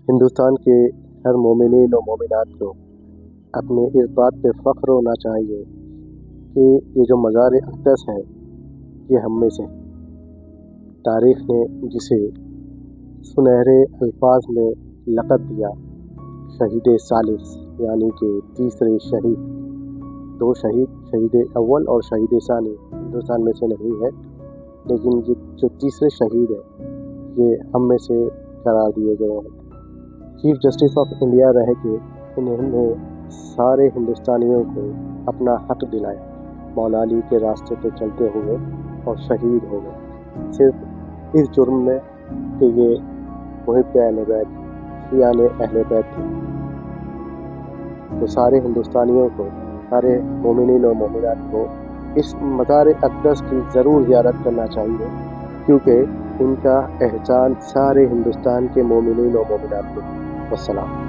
ہندوستان کے ہر مومنین و مومنات کو اپنے اس بات پہ فخر ہونا چاہیے کہ یہ جو مزار اقدس ہے یہ ہم میں سے تاریخ نے جسے سنہرے الفاظ میں لقب دیا شہید ثالث، یعنی کہ تیسرے شہید. دو شہید اول اور شہید ثانی ہندوستان میں سے نہیں ہے، لیکن یہ جو تیسرے شہید ہے یہ ہم میں سے قرار دیے گئے ہیں. چیف جسٹس آف انڈیا رہ کے انہوں نے سارے ہندوستانیوں کو اپنا حق دلایا، مولا علی کے راستے پہ چلتے ہوئے اور شہید ہو گئے صرف اس جرم میں کہ یہ محب اہل بیت شیعان اہل بیت تھے. تو سارے ہندوستانیوں کو، سارے مومنین و مومنات کو اس مزار اقدس کی ضرور زیارت کرنا چاہیے، کیونکہ ان کا احسان سارے ہندوستان کے مومنین و مومنات کو. والسلام.